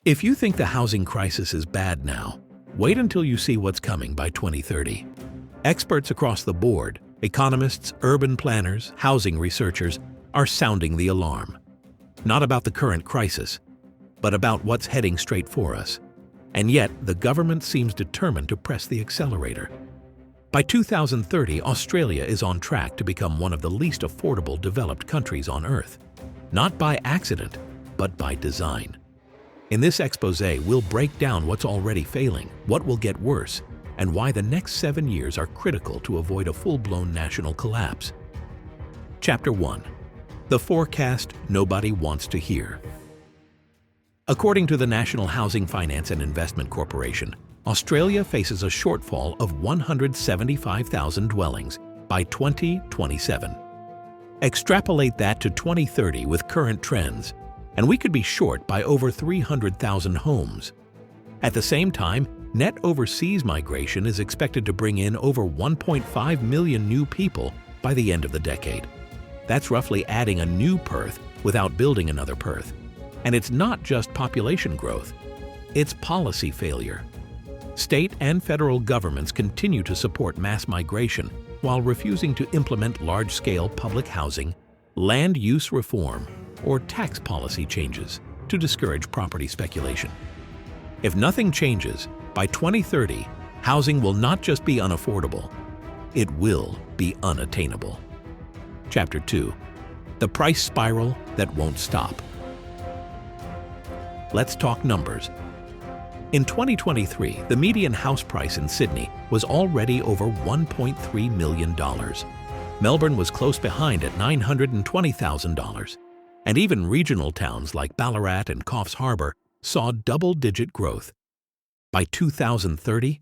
If you think the housing crisis is bad now, wait until you see what's coming by 2030. Experts across the board, economists, urban planners, housing researchers, are sounding the alarm. Not about the current crisis, but about what's heading straight for us. And yet, the government seems determined to press the accelerator. By 2030, Australia is on track to become one of the least affordable developed countries on Earth. Not by accident, but by design. In this exposé, we'll break down what's already failing, what will get worse, and why the next 7 years are critical to avoid a full-blown national collapse. Chapter 1. The forecast nobody wants to hear. According to the National Housing Finance and Investment Corporation, Australia faces a shortfall of 175,000 dwellings by 2027. Extrapolate that to 2030 with current trends, and we could be short by over 300,000 homes. At the same time, net overseas migration is expected to bring in over 1.5 million new people by the end of the decade. That's roughly adding a new Perth without building another Perth. And it's not just population growth, it's policy failure. State and federal governments continue to support mass migration while refusing to implement large-scale public housing, land use reform, or tax policy changes to discourage property speculation. If nothing changes, by 2030, housing will not just be unaffordable, it will be unattainable. Chapter 2. The price spiral that won't stop. Let's talk numbers. In 2023, the median house price in Sydney was already over $1.3 million. Melbourne was close behind at $920,000. And even regional towns like Ballarat and Coffs Harbour saw double-digit growth. By 2030,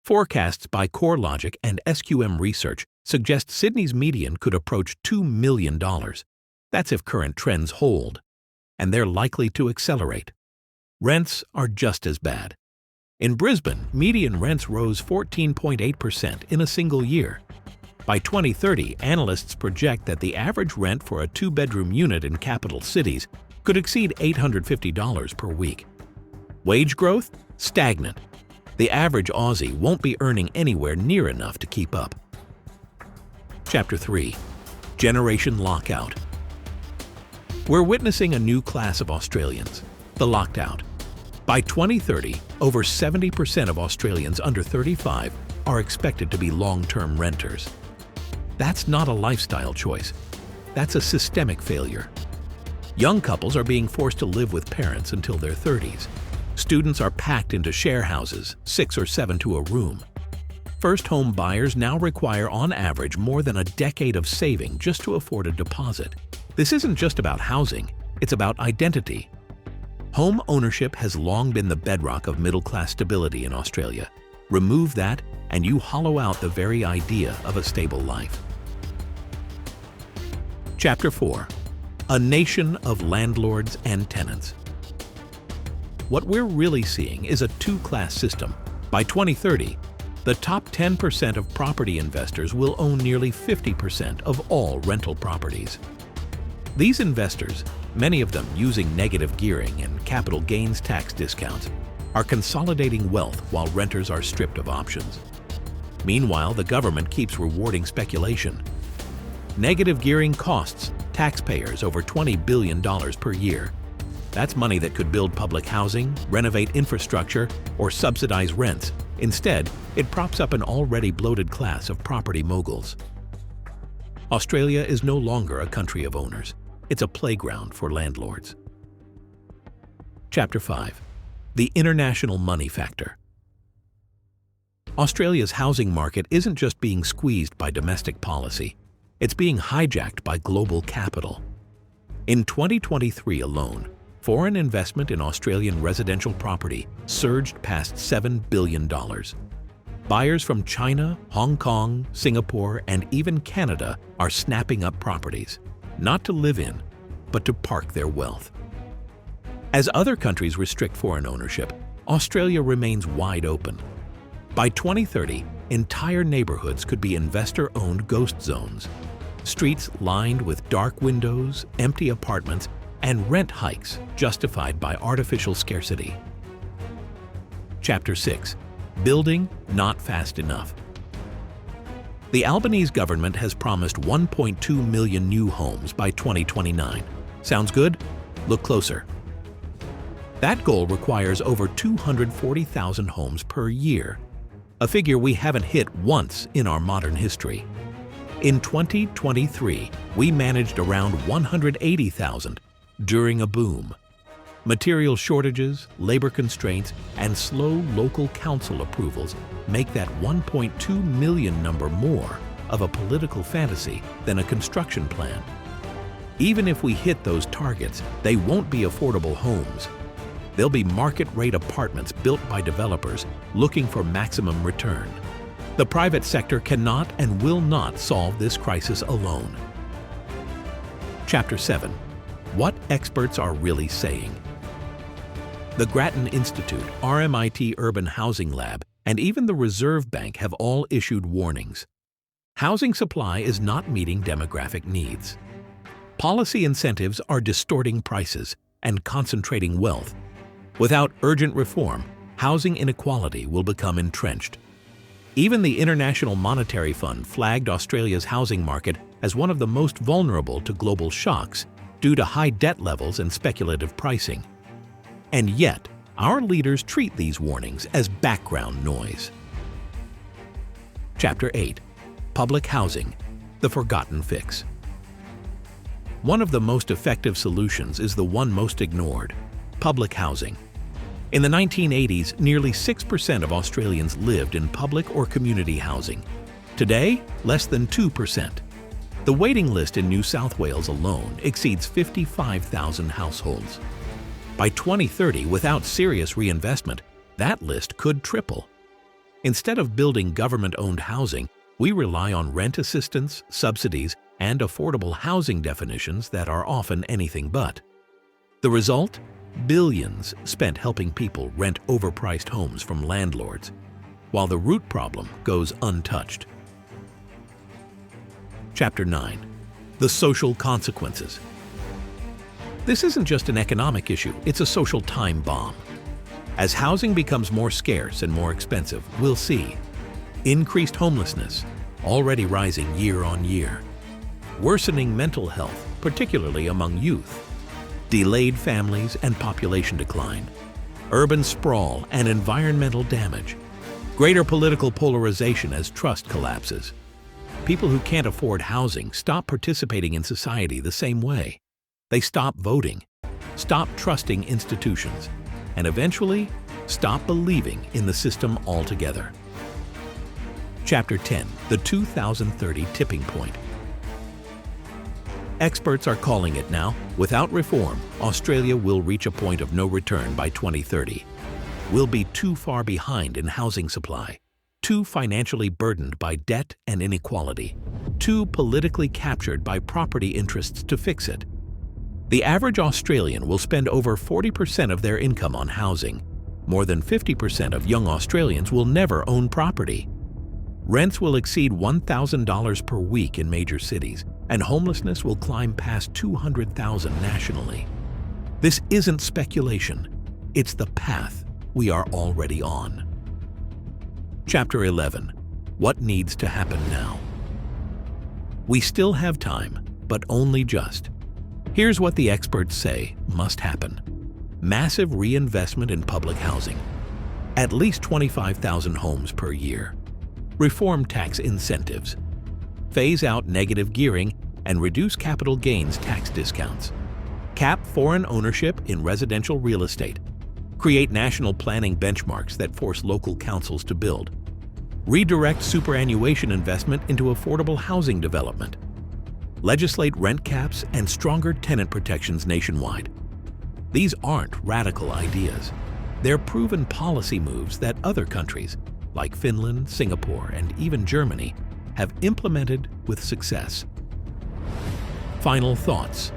forecasts by CoreLogic and SQM Research suggest Sydney's median could approach $2 million. That's if current trends hold, and they're likely to accelerate. Rents are just as bad. In Brisbane, median rents rose 14.8% in a single year. By 2030, analysts project that the average rent for a two-bedroom unit in capital cities could exceed $850 per week. Wage growth? Stagnant. The average Aussie won't be earning anywhere near enough to keep up. Chapter 3. Generation Lockout. We're witnessing a new class of Australians, the locked out. By 2030, over 70% of Australians under 35 are expected to be long-term renters. That's not a lifestyle choice. That's a systemic failure. Young couples are being forced to live with parents until their 30s. Students are packed into share houses, 6 or 7 to a room. First home buyers now require on average more than a decade of saving just to afford a deposit. This isn't just about housing, it's about identity. Home ownership has long been the bedrock of middle-class stability in Australia. Remove that, and you hollow out the very idea of a stable life. Chapter 4. A nation of landlords and tenants. What we're really seeing is a two-class system. By 2030, the top 10% of property investors will own nearly 50% of all rental properties. These investors, many of them using negative gearing and capital gains tax discounts, are consolidating wealth while renters are stripped of options. Meanwhile, the government keeps rewarding speculation. Negative gearing costs taxpayers over $20 billion per year. That's money that could build public housing, renovate infrastructure, or subsidize rents. Instead, it props up an already bloated class of property moguls. Australia is no longer a country of owners. It's a playground for landlords. Chapter 5. The international money factor. Australia's housing market isn't just being squeezed by domestic policy. It's being hijacked by global capital. In 2023 alone, foreign investment in Australian residential property surged past $7 billion. Buyers from China, Hong Kong, Singapore, and even Canada are snapping up properties, not to live in, but to park their wealth. As other countries restrict foreign ownership, Australia remains wide open. By 2030, entire neighborhoods could be investor-owned ghost zones. Streets lined with dark windows, empty apartments, and rent hikes justified by artificial scarcity. Chapter 6. Building not fast enough. The Albanese government has promised 1.2 million new homes by 2029. Sounds good? Look closer. That goal requires over 240,000 homes per year, a figure we haven't hit once in our modern history. In 2023, we managed around 180,000 during a boom. Material shortages, labor constraints, and slow local council approvals make that 1.2 million number more of a political fantasy than a construction plan. Even if we hit those targets, they won't be affordable homes. They'll be market-rate apartments built by developers looking for maximum return. The private sector cannot and will not solve this crisis alone. Chapter 7. What experts are really saying. The Grattan Institute, RMIT Urban Housing Lab, and even the Reserve Bank have all issued warnings. Housing supply is not meeting demographic needs. Policy incentives are distorting prices and concentrating wealth. Without urgent reform, housing inequality will become entrenched. Even the International Monetary Fund flagged Australia's housing market as one of the most vulnerable to global shocks due to high debt levels and speculative pricing. And yet, our leaders treat these warnings as background noise. Chapter 8. Public Housing, the Forgotten Fix. One of the most effective solutions is the one most ignored: public housing. In the 1980s, nearly 6% of Australians lived in public or community housing. Today, less than 2%. The waiting list in New South Wales alone exceeds 55,000 households. By 2030, without serious reinvestment, that list could triple. Instead of building government-owned housing, we rely on rent assistance, subsidies, and affordable housing definitions that are often anything but. The result? Billions spent helping people rent overpriced homes from landlords, while the root problem goes untouched. Chapter 9. The Social Consequences. This isn't just an economic issue, it's a social time bomb. As housing becomes more scarce and more expensive, we'll see increased homelessness, already rising year on year, worsening mental health, particularly among youth, delayed families and population decline, urban sprawl and environmental damage, greater political polarization as trust collapses. People who can't afford housing stop participating in society the same way. They stop voting, stop trusting institutions, and eventually stop believing in the system altogether. Chapter 10. The 2030 Tipping Point. Experts are calling it now. Without reform, Australia will reach a point of no return by 2030. We'll be too far behind in housing supply, too financially burdened by debt and inequality, too politically captured by property interests to fix it. The average Australian will spend over 40% of their income on housing. More than 50% of young Australians will never own property. Rents will exceed $1,000 per week in major cities, and homelessness will climb past 200,000 nationally. This isn't speculation. It's the path we are already on. Chapter 11. What needs to happen now? We still have time, but only just. Here's what the experts say must happen. Massive reinvestment in public housing. At least 25,000 homes per year. Reform tax incentives. Phase out negative gearing and reduce capital gains tax discounts. Cap foreign ownership in residential real estate. Create national planning benchmarks that force local councils to build. Redirect superannuation investment into affordable housing development. Legislate rent caps and stronger tenant protections nationwide. These aren't radical ideas. They're proven policy moves that other countries, like Finland, Singapore, and even Germany, have implemented with success. Final thoughts.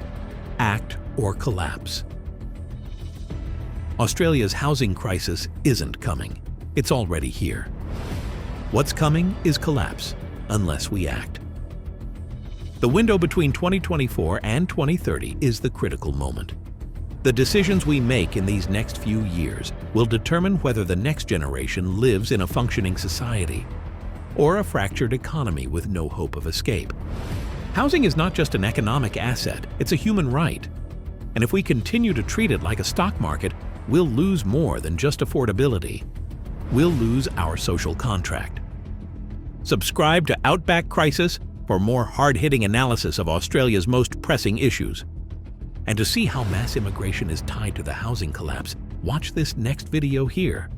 Act or collapse. Australia's housing crisis isn't coming. It's already here. What's coming is collapse, unless we act. The window between 2024 and 2030 is the critical moment. The decisions we make in these next few years will determine whether the next generation lives in a functioning society or a fractured economy with no hope of escape. Housing is not just an economic asset, it's a human right. And if we continue to treat it like a stock market, we'll lose more than just affordability. We'll lose our social contract. Subscribe to Outback Crisis for more hard-hitting analysis of Australia's most pressing issues. And to see how mass immigration is tied to the housing collapse, watch this next video here.